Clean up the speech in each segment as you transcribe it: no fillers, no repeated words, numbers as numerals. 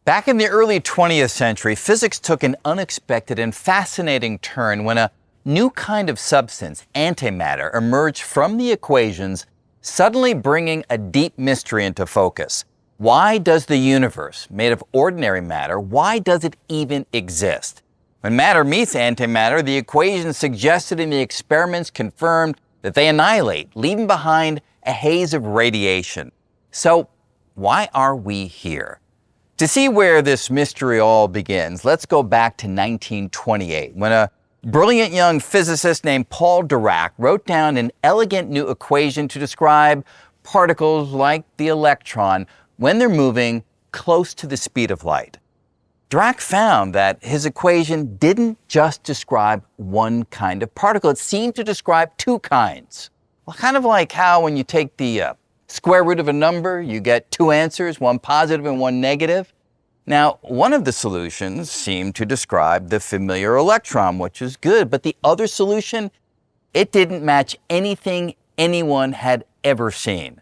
Back in the early 20th century, physics took an unexpected and fascinating turn when a new kind of substance, antimatter, emerged from the equations, suddenly bringing a deep mystery into focus. Why does the universe, made of ordinary matter, why does it even exist? When matter meets antimatter, the equations suggested and the experiments confirmed that they annihilate, leaving behind a haze of radiation. So, why are we here? To see where this mystery all begins, let's go back to 1928, when a brilliant young physicist named Paul Dirac wrote down an elegant new equation to describe particles like the electron when they're moving close to the speed of light. Dirac found that his equation didn't just describe one kind of particle, it seemed to describe two kinds. Well, kind of like how when you take the square root of a number, you get two answers, one positive and one negative. Now, one of the solutions seemed to describe the familiar electron, which is good, but the other solution, it didn't match anything anyone had ever seen.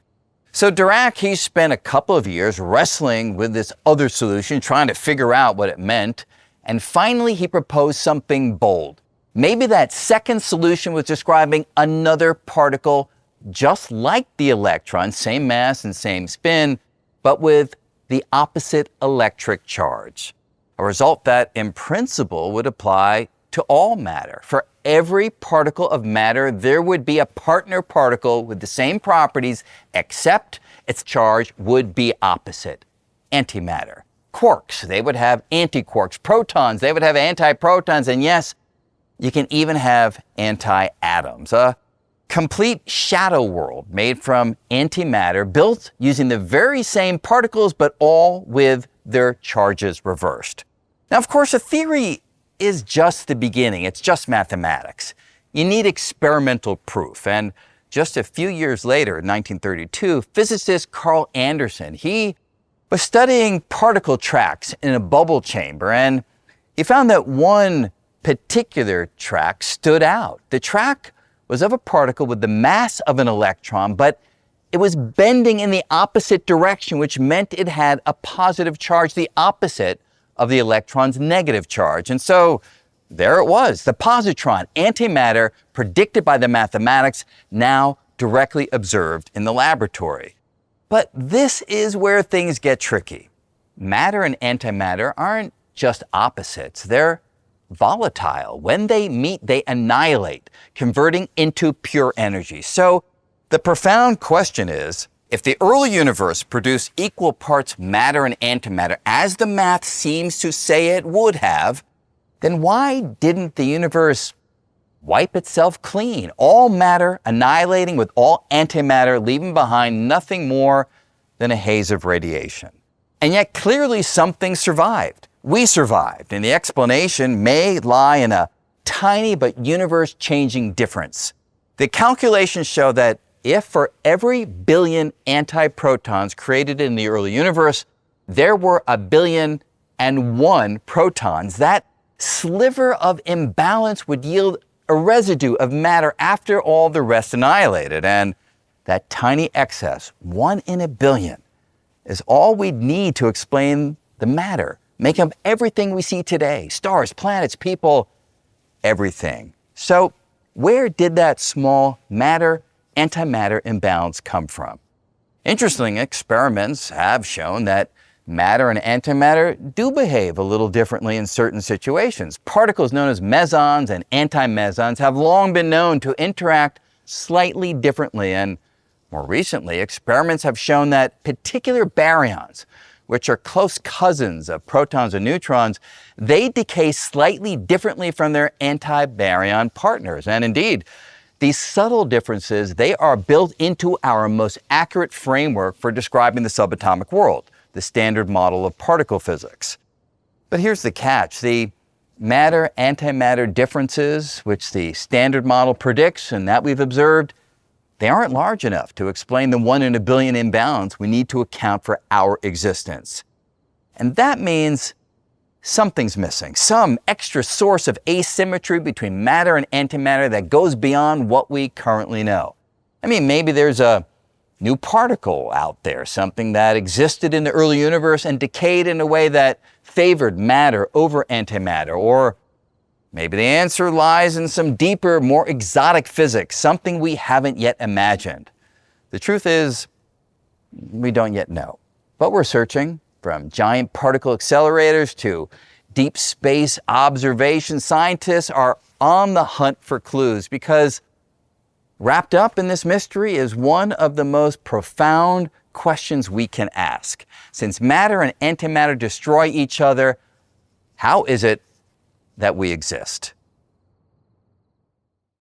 So Dirac, he spent a couple of years wrestling with this other solution, trying to figure out what it meant, and finally he proposed something bold. Maybe that second solution was describing another particle just like the electron, same mass and same spin, but with the opposite electric charge. A result that, in principle, would apply to all matter. For every particle of matter, there would be a partner particle with the same properties, except its charge would be opposite. Antimatter. Quarks, they would have antiquarks. Protons, they would have antiprotons. And yes, you can even have anti-atoms. A complete shadow world made from antimatter, built using the very same particles, but all with their charges reversed. Now, of course, a theory is just the beginning. It's just mathematics. You need experimental proof. And just a few years later, in 1932, physicist Carl Anderson, he was studying particle tracks in a bubble chamber, and he found that one particular track stood out. The track was of a particle with the mass of an electron, but it was bending in the opposite direction, which meant it had a positive charge, the opposite of the electron's negative charge. And so there it was, the positron, antimatter, predicted by the mathematics, now directly observed in the laboratory. But this is where things get tricky. Matter and antimatter aren't just opposites, they're volatile. When they meet, they annihilate, converting into pure energy. So the profound question is, if the early universe produced equal parts matter and antimatter, as the math seems to say it would have, then why didn't the universe wipe itself clean? All matter annihilating with all antimatter, leaving behind nothing more than a haze of radiation. And yet clearly something survived. We survived, and the explanation may lie in a tiny but universe-changing difference. The calculations show that if for every billion antiprotons created in the early universe, there were 1,000,000,001 protons, that sliver of imbalance would yield a residue of matter after all the rest annihilated. And that tiny excess, 1 in a billion, is all we'd need to explain the matter, make up everything we see today, stars, planets, people, everything. So where did that small matter-antimatter imbalance come from? Interesting experiments have shown that matter and antimatter do behave a little differently in certain situations. Particles known as mesons and antimesons have long been known to interact slightly differently, and more recently, experiments have shown that particular baryons, which are close cousins of protons and neutrons, they decay slightly differently from their antibaryon partners. And indeed, these subtle differences, they are built into our most accurate framework for describing the subatomic world, the standard model of particle physics. But here's the catch. The matter-antimatter differences, which the standard model predicts and that we've observed, they aren't large enough to explain the 1 in a billion imbalance we need to account for our existence. And that means something's missing, some extra source of asymmetry between matter and antimatter that goes beyond what we currently know. I mean, maybe there's a new particle out there, something that existed in the early universe and decayed in a way that favored matter over antimatter? Or maybe the answer lies in some deeper, more exotic physics, something we haven't yet imagined. The truth is, we don't yet know. But we're searching. From giant particle accelerators to deep space observation, scientists are on the hunt for clues, because wrapped up in this mystery is one of the most profound questions we can ask. Since matter and antimatter destroy each other, how is it that we exist?